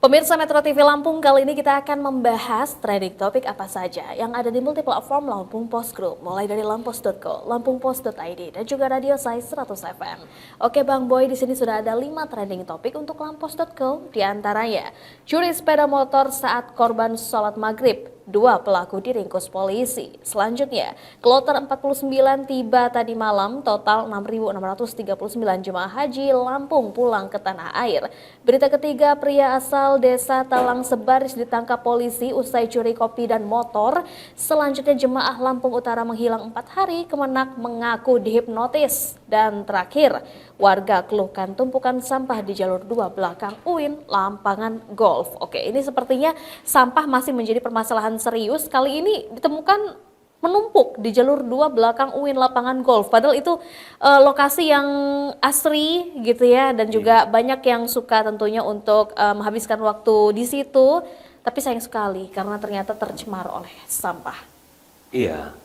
Pemirsa Metro TV Lampung, kali ini kita akan membahas trending topik apa saja yang ada di multiplatform Lampung Post Group, mulai dari lampos.co, lampungpost.id, dan juga radio Sai 100 FM. Oke Bang Boy, di sini sudah ada 5 trending topik untuk lampos.co, di antaranya curi sepeda motor saat korban sholat maghrib. 2 pelaku diringkus polisi. Selanjutnya, kloter 49 tiba tadi malam, total 6.639 jemaah haji Lampung pulang ke tanah air. Berita ketiga, pria asal desa Talang Sebaris ditangkap polisi usai curi kopi dan motor. Selanjutnya, jemaah Lampung Utara menghilang 4 hari, Kemenak mengaku dihipnotis. Dan terakhir, warga keluhkan tumpukan sampah di jalur 2 belakang UIN Lampangan Golf. Oke, ini sepertinya sampah masih menjadi permasalahan serius. Kali ini ditemukan menumpuk di jalur 2 belakang UIN Lapangan Golf. Padahal itu lokasi yang asri gitu ya, dan juga banyak yang suka tentunya untuk menghabiskan waktu di situ. Tapi sayang sekali karena ternyata tercemar oleh sampah. Iya,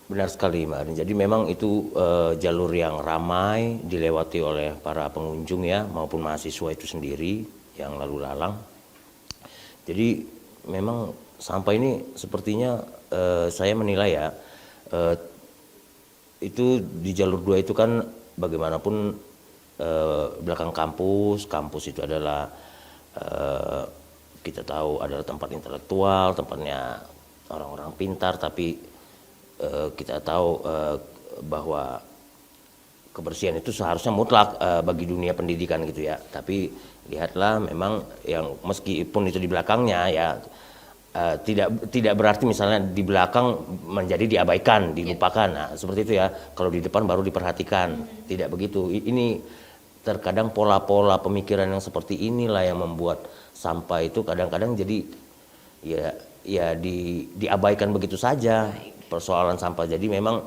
benar sekali Mbak Arin. Jadi memang itu jalur yang ramai dilewati oleh para pengunjung ya, maupun mahasiswa itu sendiri yang lalu lalang. Jadi memang sampah ini sepertinya saya menilai ya, itu di jalur 2 itu kan bagaimanapun belakang kampus itu adalah kita tahu adalah tempat intelektual, tempatnya orang-orang pintar, tapi kita tahu bahwa kebersihan itu seharusnya mutlak bagi dunia pendidikan gitu ya. Tapi lihatlah memang yang meskipun itu di belakangnya ya, tidak berarti misalnya di belakang menjadi diabaikan, dilupakan. Nah, seperti itu ya. Kalau di depan baru diperhatikan. Tidak begitu. Ini terkadang pola-pola pemikiran yang seperti inilah yang membuat sampah itu kadang-kadang jadi ya diabaikan begitu saja. Persoalan sampah. Jadi memang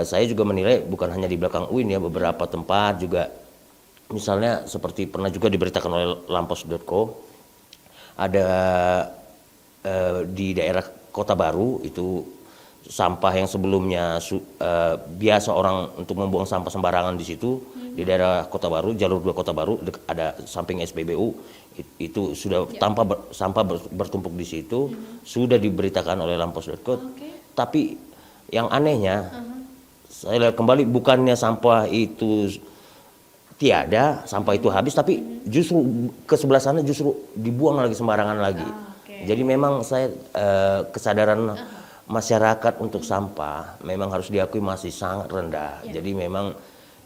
saya juga menilai bukan hanya di belakang UIN ya, beberapa tempat juga, misalnya seperti pernah juga diberitakan oleh lampos.co, ada di daerah Kota Baru itu sampah yang sebelumnya biasa orang untuk membuang sampah sembarangan di situ, di daerah Kota Baru, jalur 2 Kota Baru, ada samping SPBU, itu sudah sampah bertumpuk di situ, sudah diberitakan oleh lampos.co. Tapi yang anehnya, saya lihat kembali, bukannya sampah itu tiada, sampah itu habis, tapi justru ke sebelah sana justru dibuang lagi sembarangan lagi. Jadi memang saya kesadaran masyarakat untuk sampah memang harus diakui masih sangat rendah. Jadi memang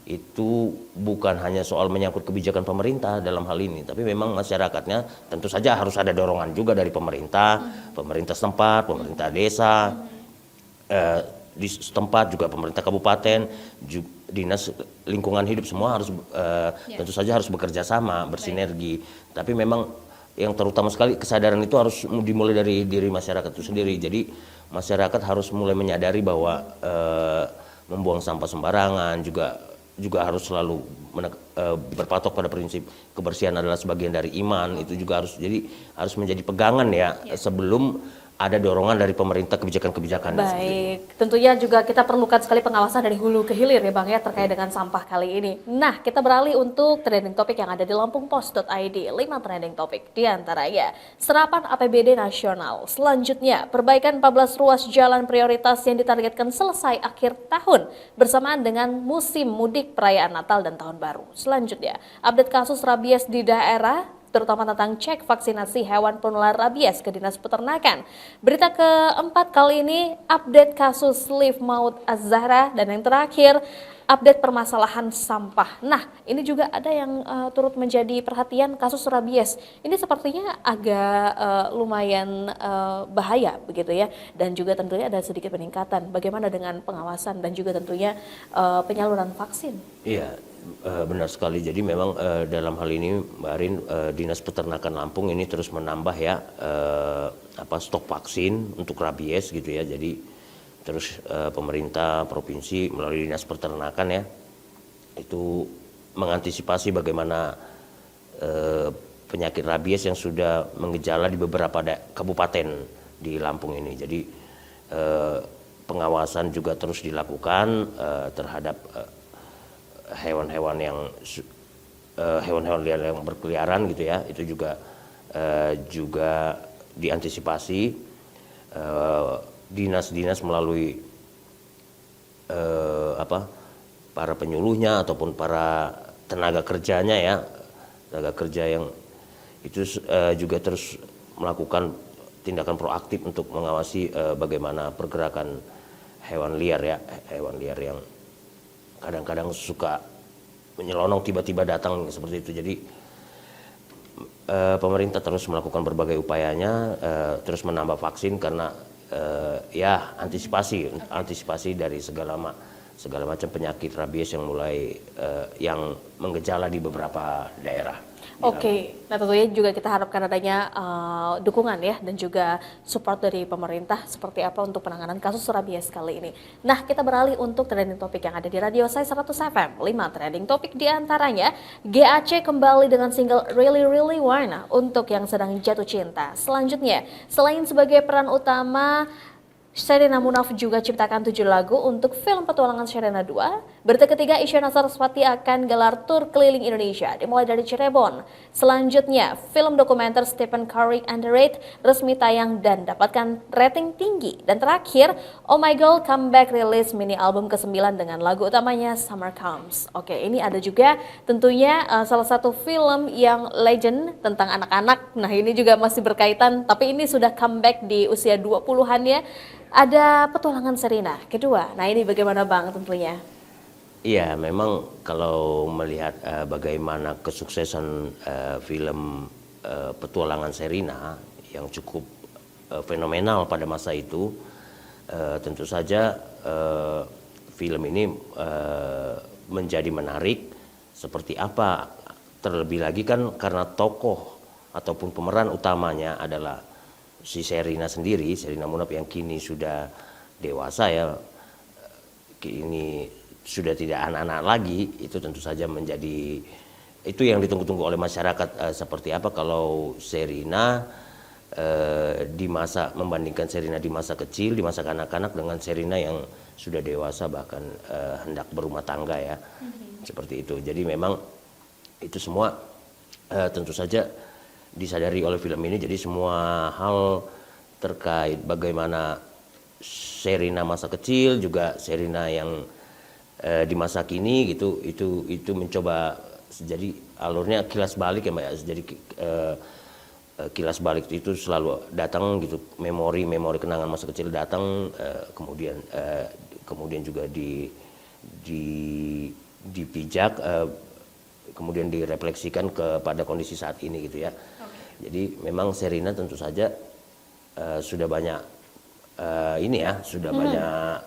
itu bukan hanya soal menyangkut kebijakan pemerintah dalam hal ini, tapi memang masyarakatnya tentu saja harus ada dorongan juga dari pemerintah, pemerintah setempat, pemerintah desa, di setempat juga pemerintah kabupaten, dinas lingkungan hidup, semua harus tentu saja harus bekerja sama, bersinergi. Tapi memang yang terutama sekali kesadaran itu harus dimulai dari diri masyarakat itu sendiri. Jadi masyarakat harus mulai menyadari bahwa membuang sampah sembarangan juga harus selalu berpatok pada prinsip kebersihan adalah sebagian dari iman. Itu juga harus menjadi pegangan ya, sebelum ada dorongan dari pemerintah kebijakan-kebijakan. Baik, tentunya juga kita perlukan sekali pengawasan dari hulu ke hilir ya Bang ya, terkait dengan sampah kali ini. Nah, kita beralih untuk trending topik yang ada di lampungpost.id. 5 trending topik, di antaranya serapan APBD nasional. Selanjutnya, perbaikan 14 ruas jalan prioritas yang ditargetkan selesai akhir tahun bersamaan dengan musim mudik perayaan Natal dan Tahun Baru. Selanjutnya, update kasus rabies di daerah, terutama tentang cek vaksinasi hewan penular rabies ke Dinas Peternakan. Berita keempat kali ini, update kasus lift maut Az-Zahra, dan yang terakhir, update permasalahan sampah. Nah, ini juga ada yang turut menjadi perhatian, kasus rabies. Ini sepertinya agak lumayan bahaya begitu ya, dan juga tentunya ada sedikit peningkatan. Bagaimana dengan pengawasan dan juga tentunya penyaluran vaksin? Iya, benar sekali. Jadi memang dalam hal ini Mbak Arin, Dinas Peternakan Lampung ini terus menambah ya stok vaksin untuk rabies gitu ya. Jadi terus pemerintah provinsi melalui Dinas Peternakan ya itu mengantisipasi bagaimana penyakit rabies yang sudah mengejala di beberapa kabupaten di Lampung ini. Jadi pengawasan juga terus dilakukan terhadap hewan-hewan yang berkeliaran gitu ya. Itu juga juga diantisipasi dinas-dinas melalui para penyuluhnya ataupun para tenaga kerjanya ya, tenaga kerja yang itu juga terus melakukan tindakan proaktif untuk mengawasi bagaimana pergerakan hewan liar ya, hewan liar yang kadang-kadang suka menyelonong tiba-tiba datang seperti itu. Jadi pemerintah terus melakukan berbagai upayanya, terus menambah vaksin karena ya antisipasi dari segala macam penyakit rabies yang mulai yang menggejala di beberapa daerah. Oke, nah tentunya juga kita harapkan adanya dukungan ya dan juga support dari pemerintah seperti apa untuk penanganan kasus rabies kali ini. Nah, kita beralih untuk trending topik yang ada di Radio Sai 100 FM. 5 trending topik diantaranya GAC kembali dengan single Really Really Wanna untuk yang sedang jatuh cinta. Selanjutnya, selain sebagai peran utama, Sherina Munaf juga ciptakan 7 lagu untuk film petualangan Sherina 2. Berita ketiga, Isyana Sarasvati akan gelar tur keliling Indonesia dimulai dari Cirebon. Selanjutnya, film dokumenter Stephen Curry Underrated resmi tayang dan dapatkan rating tinggi. Dan terakhir, Oh My Girl comeback rilis mini album ke-9 dengan lagu utamanya Summer Comes. Oke, ini ada juga tentunya salah satu film yang legend tentang anak-anak. Nah, ini juga masih berkaitan, tapi ini sudah comeback di usia 20-an ya. Ada petualangan Sherina kedua. Nah, ini bagaimana Bang tentunya? Iya, memang kalau melihat bagaimana kesuksesan film petualangan Sherina yang cukup fenomenal pada masa itu, tentu saja film ini menjadi menarik. Seperti apa? Terlebih lagi kan karena tokoh ataupun pemeran utamanya adalah si Sherina sendiri, Sherina Munaf yang kini sudah dewasa ya, kini sudah tidak anak-anak lagi. Itu tentu saja menjadi itu yang ditunggu-tunggu oleh masyarakat. Seperti apa kalau Sherina di masa, membandingkan Sherina di masa kecil, di masa kanak-kanak dengan Sherina yang sudah dewasa bahkan hendak berumah tangga ya, seperti itu. Jadi memang itu semua tentu saja disadari oleh film ini. Jadi semua hal terkait bagaimana Sherina masa kecil juga Sherina yang di masa kini gitu, itu mencoba jadi alurnya kilas balik ya Mbak ya. Jadi kilas balik itu selalu datang gitu, memori kenangan masa kecil datang, kemudian juga dipijak, kemudian direfleksikan kepada kondisi saat ini gitu ya. Jadi memang Sherina tentu saja sudah banyak sudah banyak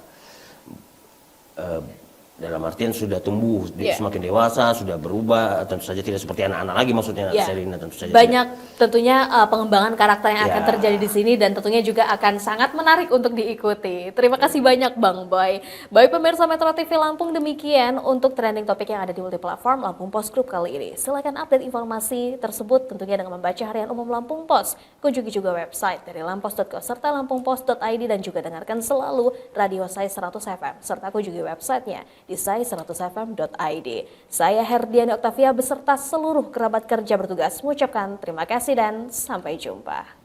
dalam artian sudah tumbuh, semakin dewasa, sudah berubah, tentu saja tidak seperti anak-anak lagi maksudnya. Sherina tentu saja banyak tentunya pengembangan karakter yang akan terjadi di sini dan tentunya juga akan sangat menarik untuk diikuti. Terima kasih banyak Bang Boy. Baik pemirsa Metro TV Lampung, demikian untuk trending topik yang ada di multiplatform Lampung Post Group kali ini. Silakan update informasi tersebut tentunya dengan membaca Harian Umum Lampung Post. Kunjungi juga website dari lampos.co serta lampungpost.id dan juga dengarkan selalu Radio Sai 100 FM serta kunjungi websitenya di sai100fm.id. Saya Herdiani Oktavia beserta seluruh kerabat kerja bertugas mengucapkan terima kasih dan sampai jumpa.